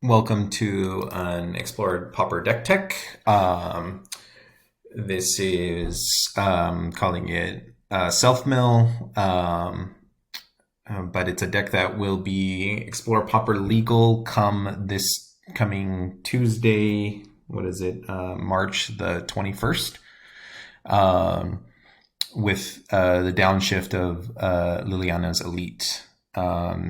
Welcome to an Explored Pauper Deck Tech. This is calling it Self Mill, but it's a deck that will be Explore Pauper legal come this coming Tuesday. What is it? March the 21st. With the downshift of Liliana's Elite.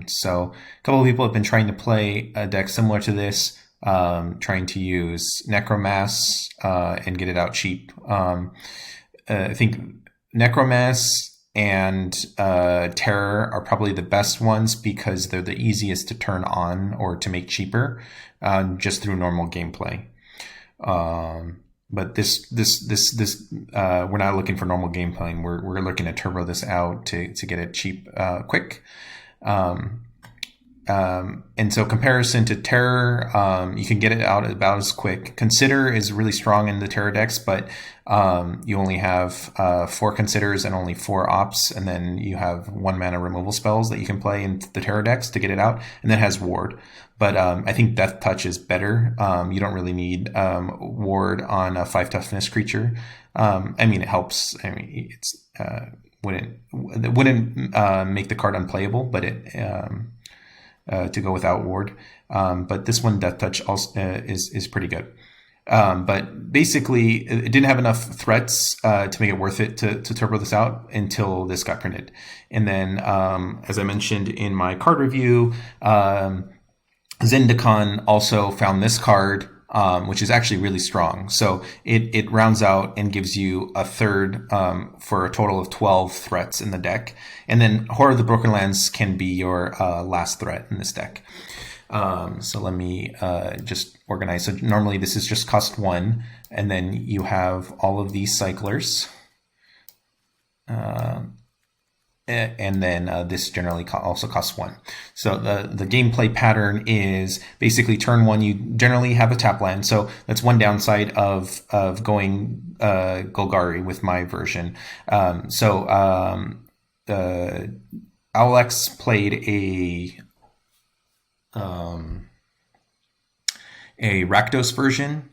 So a couple of people have been trying to play a deck similar to this, trying to use Necromass and get it out cheap. I think Necromass and Terror are probably the best ones because they're the easiest to turn on or to make cheaper just through normal gameplay. But this we're not looking for normal gameplay. We're looking to turbo this out to get it cheap quick. And so comparison to Terror, you can get it out about as quick. Consider is really strong in the Terror decks, but you only have 4 Considers and only 4 Ops, and then you have 1 mana removal spells that you can play in the Terror decks to get it out, and then it has Ward. But I think Death Touch is better. You don't really need Ward on a 5 toughness creature. I mean, it helps. I mean, it's wouldn't make the card unplayable, but it to go without Ward. But this one, Death Touch, also is pretty good. But basically, it didn't have enough threats to make it worth it to turbo this out until this got printed. And then, as I mentioned in my card review, Zendikon also found this card, which is actually really strong. So it rounds out and gives you a third for a total of 12 threats in the deck. And then Horror of the Broken Lands can be your last threat in this deck. So let me just organize. So normally this is just cost 1, and then you have all of these cyclers. And then this generally also costs 1. So the gameplay pattern is basically turn 1, you generally have a tap land. So that's one downside of going Golgari with my version. Owlex played a Rakdos version,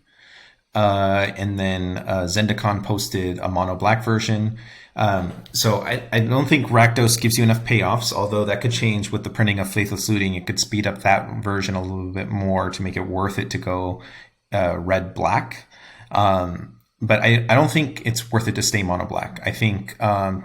and then Zendikon posted a mono black version. So I don't think Rakdos gives you enough payoffs, although that could change with the printing of Faithless Looting. It could speed up that version a little bit more to make it worth it to go red-black. But I don't think it's worth it to stay mono black. I think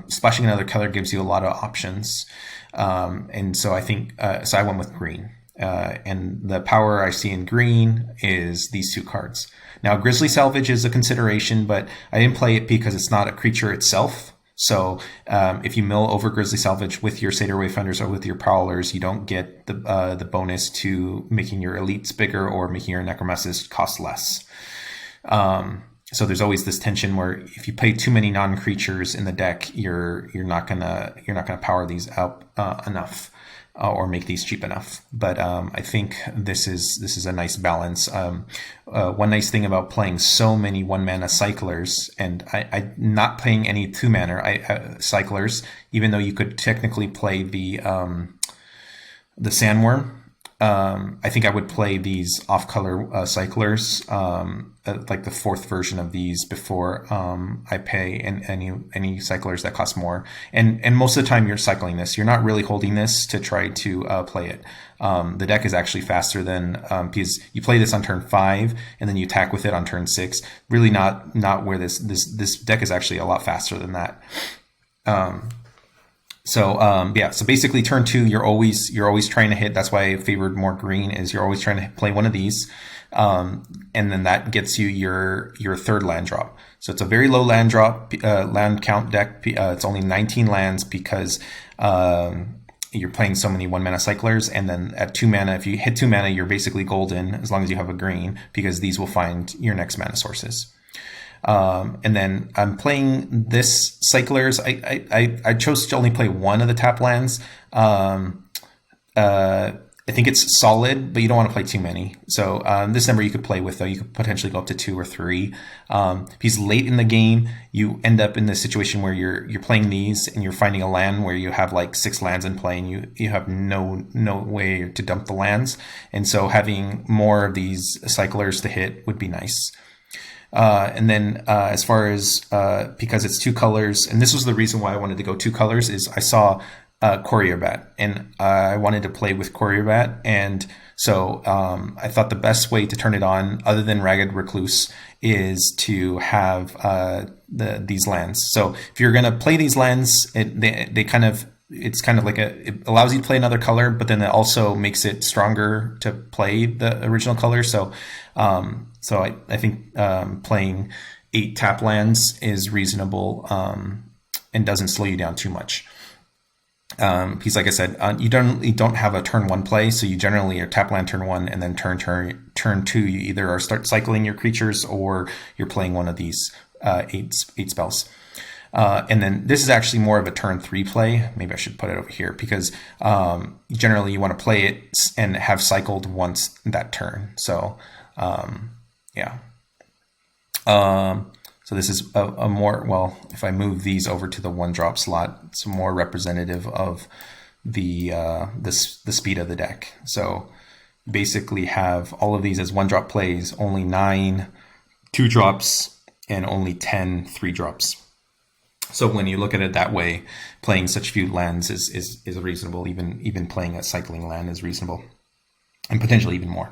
splashing another color gives you a lot of options. And so I think so I went with green. And the power I see in green is these 2 cards. Now, Grizzly Salvage is a consideration, but I didn't play it because it's not a creature itself. So if you mill over Grizzly Salvage with your Satyr Wayfinders or with your Prowlers, you don't get the bonus to making your elites bigger or making your Necromasses cost less. So there's always this tension where if you play too many non-creatures in the deck, you're not gonna power these up enough. Or make these cheap enough. But I think this is a nice balance. One nice thing about playing so many 1-mana cyclers, and I not playing any 2-mana cyclers, even though you could technically play the Sandworm. I think I would play these off-color cyclers, like the 4th version of these before I pay any cyclers that cost more. And most of the time you're cycling this. You're not really holding this to try to play it. The deck is actually faster than because you play this on turn 5 and then you attack with it on turn 6. Really not where this deck is actually a lot faster than that. So basically turn 2, you're always trying to hit. That's why I favored more green, is you're always trying to play one of these. And then that gets you your 3rd land drop. So it's a very low land drop, land count deck. It's only 19 lands because, you're playing so many 1-mana cyclers. And then at 2 mana, if you hit 2 mana, you're basically golden as long as you have a green, because these will find your next mana sources. And then I'm playing this cyclers. I chose to only play one of the tap lands. I think it's solid, but you don't want to play too many. So this number you could play with, though. You could potentially go up to 2 or 3. Because late in the game, you end up in the situation where you're playing these and you're finding a land where you have like 6 lands in play, and you have no way to dump the lands. And so having more of these cyclers to hit would be nice. And then as far as because it's 2 colors, and this was the reason why I wanted to go 2 colors, is I saw Courier Bat, and I wanted to play with Courier Bat, and so I thought the best way to turn it on, other than Ragged Recluse, is to have these lands. So if you're gonna play these lands, it's kind of like it allows you to play another color, but then it also makes it stronger to play the original color. So I think playing 8 tap lands is reasonable and doesn't slow you down too much. Because like I said, you don't have a turn 1 play, so you generally are tap land turn 1, and then turn 2 you either are start cycling your creatures or you're playing one of these 8 spells. And then this is actually more of a turn 3 play. Maybe I should put it over here, because generally you want to play it and have cycled once that turn. So yeah. So this is a more, well, if I move these over to the 1-drop slot, it's more representative of the speed of the deck. So basically have all of these as 1-drop plays, only 9 2-drops, and only 10 3-drops. So when you look at it that way, playing such few lands is reasonable. Even playing a cycling land is reasonable, and potentially even more.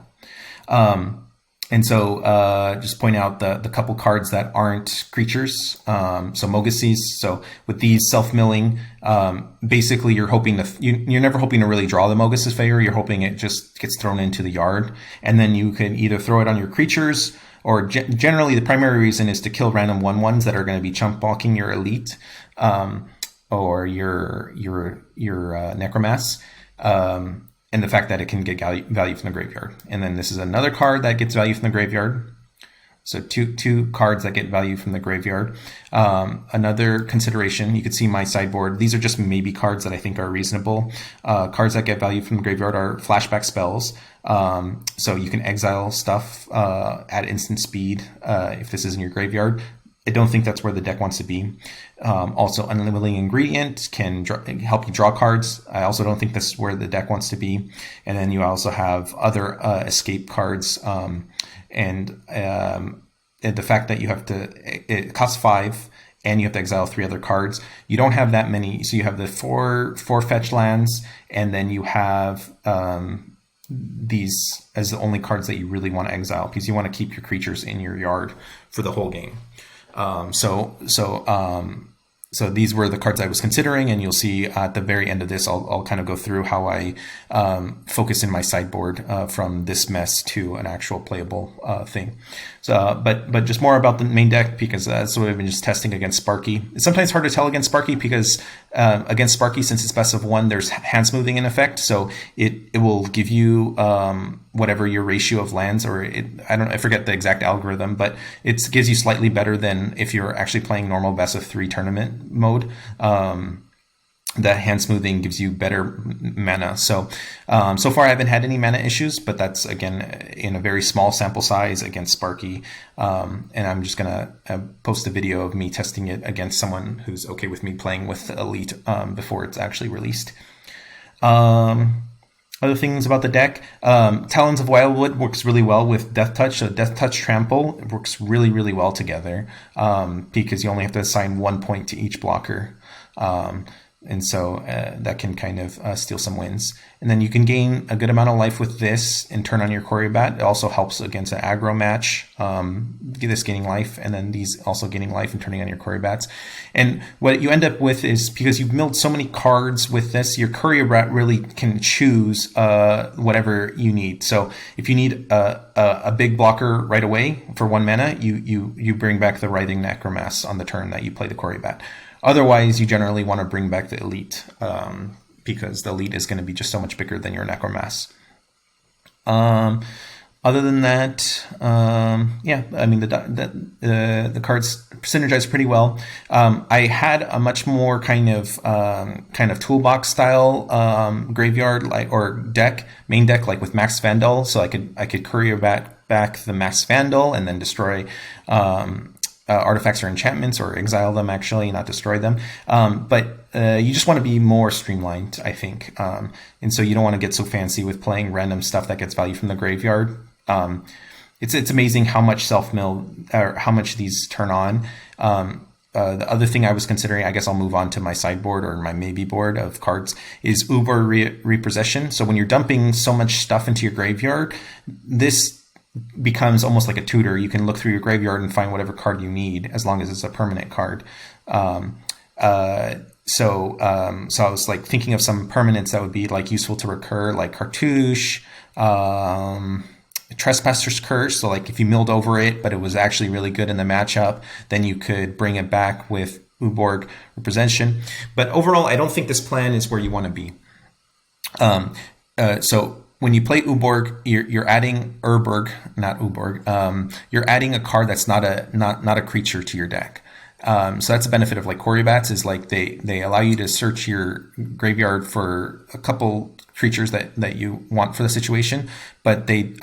And so just point out the couple cards that aren't creatures. So Mogis. So with these self-milling, basically you're never hoping to really draw the Mogis' favor. You're hoping it just gets thrown into the yard, and then you can either throw it on your creatures, or generally the primary reason is to kill random 1/1s that are going to be chump blocking your elite, or your Necromass. And the fact that it can get value from the graveyard. And then this is another card that gets value from the graveyard. So two cards that get value from the graveyard. Another consideration, you could see my sideboard. These are just maybe cards that I think are reasonable. Cards that get value from the graveyard are flashback spells. So you can exile stuff at instant speed if this is in your graveyard. I don't think that's where the deck wants to be. Also, Unwilling Ingredient can help you draw cards. I also don't think this is where the deck wants to be. And then you also have other escape cards. And the fact that it costs 5 and you have to exile 3 other cards. You don't have that many. So you have the four fetch lands, and then you have these as the only cards that you really want to exile, because you want to keep your creatures in your yard for the whole game. So these were the cards I was considering, and you'll see at the very end of this, I'll kind of go through how I focus in my sideboard from this mess to an actual playable thing. So, but just more about the main deck, because that's what I've been just testing against Sparky. It's sometimes hard to tell against Sparky because against Sparky, since it's best of 1, there's hand smoothing in effect, so it will give you whatever your ratio of lands, or I forget the exact algorithm, but it gives you slightly better than if you're actually playing normal best of 3 tournament mode. That hand smoothing gives you better mana. So far I haven't had any mana issues, but that's again in a very small sample size against Sparky. And I'm just gonna post a video of me testing it against someone who's okay with me playing with the Elite before it's actually released. Other things about the deck, Talons of Wildwood works really well with Death Touch. So Death Touch Trample works really, really well together because you only have to assign 1 point to each blocker. And so that can kind of steal some wins. And then you can gain a good amount of life with this and turn on your Courier Bat. It also helps against an aggro match, this gaining life, and then these also gaining life and turning on your Courier Bats. And what you end up with is, because you've milled so many cards with this, your Courier Bat really can choose whatever you need. So if you need a big blocker right away for 1 mana, you bring back the Writhing Necromass on the turn that you play the Courier Bat. Otherwise, you generally want to bring back the Elite because the Elite is going to be just so much bigger than your Necromass. Other than that, yeah, I mean the cards synergize pretty well. I had a much more kind of toolbox style graveyard or main deck like with Masked Vandal, so I could Courier Bat back the Masked Vandal and then destroy artifacts or enchantments, or exile them, actually, not destroy them. But you just want to be more streamlined, I think. And so you don't want to get so fancy with playing random stuff that gets value from the graveyard. It's amazing how much self-mill, or how much these turn on. The other thing I was considering, I guess I'll move on to my sideboard or my maybe board of cards, is Uber Repossession. So when you're dumping so much stuff into your graveyard, this becomes almost like a tutor. You can look through your graveyard and find whatever card you need, as long as it's a permanent card. So I was like thinking of some permanents that would be like useful to recur, like Cartouche, Trespasser's Curse. So like if you milled over it, but it was actually really good in the matchup, then you could bring it back with Uborg Repossession. But overall, I don't think this plan is where you want to be. So when you play Uborg, you're adding Urborg, not Uborg. You're adding a card that's not a creature to your deck. So that's the benefit of like Courier Bats, is like they allow you to search your graveyard for a couple creatures that you want for the situation, but they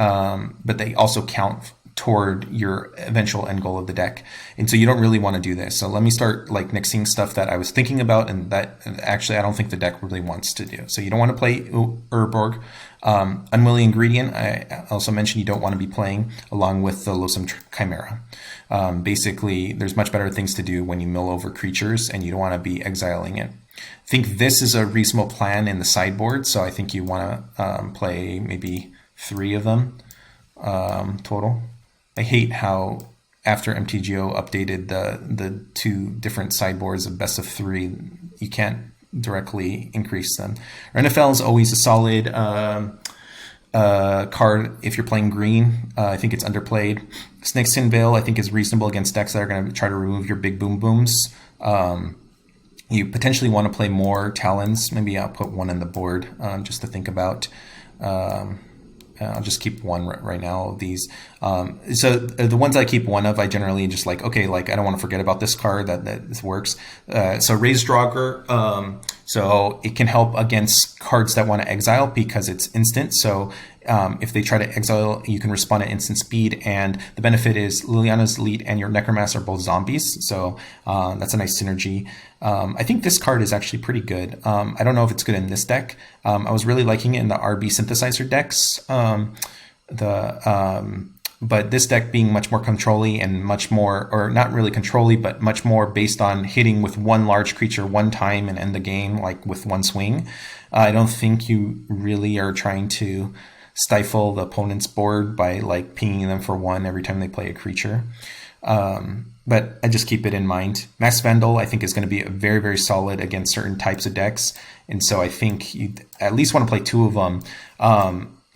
also count toward your eventual end goal of the deck. And so you don't really want to do this. So let me start like mixing stuff that I was thinking about and that actually I don't think the deck really wants to do. So you don't want to play Urborg. Unwilling Ingredient, I also mentioned you don't want to be playing along with the Loathsome Chimera. Basically, there's much better things to do when you mill over creatures and you don't want to be exiling it. I think this is a reasonable plan in the sideboard, so I think you want to play maybe 3 of them total. I hate how after MTGO updated the 2 different sideboards of best of 3, you can't directly increase them. Run Afoul is always a solid card if you're playing green. I think it's underplayed. Snakeskin Veil I think is reasonable against decks that are going to try to remove your big boom booms. You potentially want to play more Talons. Maybe I'll put 1 in the board just to think about. I'll just keep 1 right now of these. So the ones I keep 1 of, I generally just like, okay, like I don't want to forget about this card, that this works. So Raise the Draugr, so it can help against cards that want to exile because it's instant. So if they try to exile, you can respond at instant speed. And the benefit is Liliana's Elite and your Necromass are both zombies. So that's a nice synergy. I think this card is actually pretty good. I don't know if it's good in this deck. I was really liking it in the RB synthesizer decks. But this deck being much more control-y and much more, or not really control-y, but much more based on hitting with 1 large creature 1 time and end the game like with 1 swing. I don't think you really are trying to stifle the opponent's board by like pinging them for 1 every time they play a creature. But I just keep it in mind. Masked Vandal, I think, is going to be very, very solid against certain types of decks. And so I think you at least want to play 2 of them.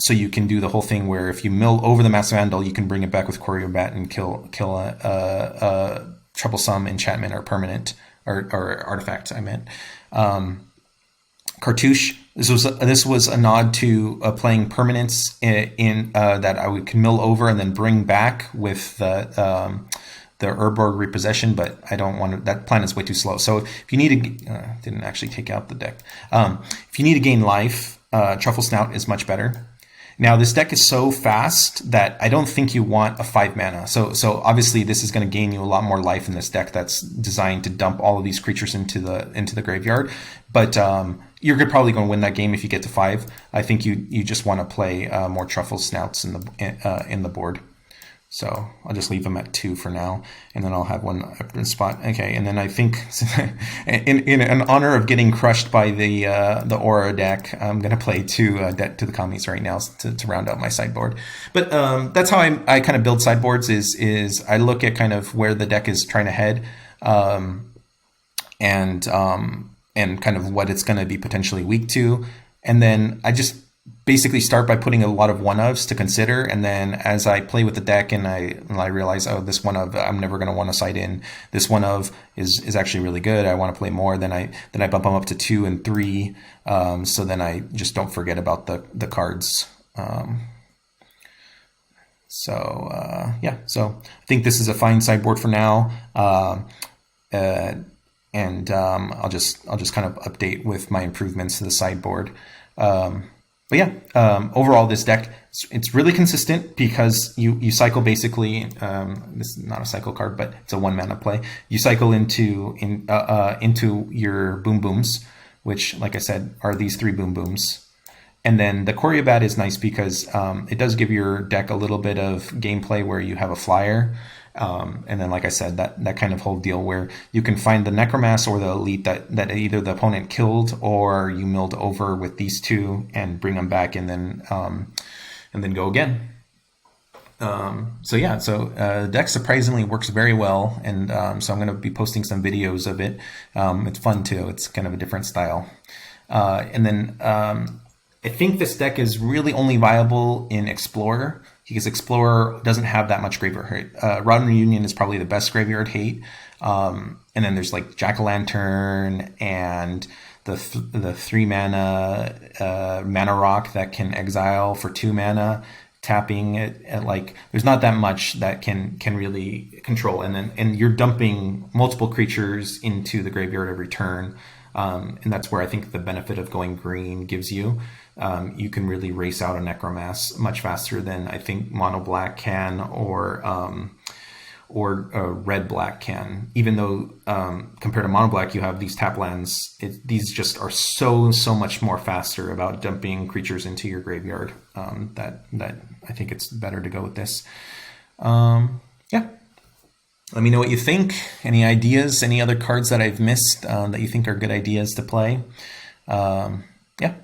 So you can do the whole thing where if you mill over the Masked Vandal, you can bring it back with Courier Bat and kill a troublesome enchantment or permanent or artifact, I meant. Cartouche. This was a nod to playing permanents in that I can mill over and then bring back with the Urborg Repossession, but I don't want to. That plan is way too slow. So if you need to, didn't actually take out the deck. If you need to gain life, Trufflesnout is much better. Now this deck is so fast that I don't think you want a 5 mana. So obviously this is going to gain you a lot more life in this deck that's designed to dump all of these creatures into the graveyard. But you're probably going to win that game if you get to 5. I think you just want to play more Trufflesnouts in the board. So I'll just leave them at 2 for now, and then I'll have 1 up in spot. Okay, and then I think in honor of getting crushed by the Aura deck, I'm going to play 2 Debt to the Commies right now to round out my sideboard. But that's how I kind of build sideboards. Is I look at kind of where the deck is trying to head, and kind of what it's going to be potentially weak to, and then I just basically start by putting a lot of 1-ofs to consider, and then as I play with the deck and I realize, oh, this 1-of I'm never going to want to side in. This 1-of is actually really good. I want to play more. Then I bump them up to 2 and 3. So then I just don't forget about the cards. Yeah, so I think this is a fine sideboard for now. And I'll just kind of update with my improvements to the sideboard. But yeah, overall this deck, it's really consistent because you cycle basically. This is not a cycle card, but it's a 1 mana play. You cycle into your boom booms, which, like I said, are these 3 boom booms. And then the Courier Bat is nice because it does give your deck a little bit of gameplay where you have a flyer. And then, like I said, that kind of whole deal where you can find the Necromass or the Elite that either the opponent killed or you milled over with these 2 and bring them back and then go again. The deck surprisingly works very well, and so I'm going to be posting some videos of it. It's fun too. It's kind of a different style. I think this deck is really only viable in Explorer because Explorer doesn't have that much graveyard hate. Rod and Reunion is probably the best graveyard hate. And then there's like Jack-o'-lantern and the 3 mana mana rock that can exile for 2 mana, tapping it at like there's not that much that can really control. And you're dumping multiple creatures into the graveyard every turn. And that's where I think the benefit of going green gives you. You can really race out a Necromass much faster than I think Mono Black can or Red Black can. Even though compared to Mono Black, you have these tap lands. These just are so much more faster about dumping creatures into your graveyard. That I think it's better to go with this. Yeah. Let me know what you think. Any ideas? Any other cards that I've missed that you think are good ideas to play? Yeah.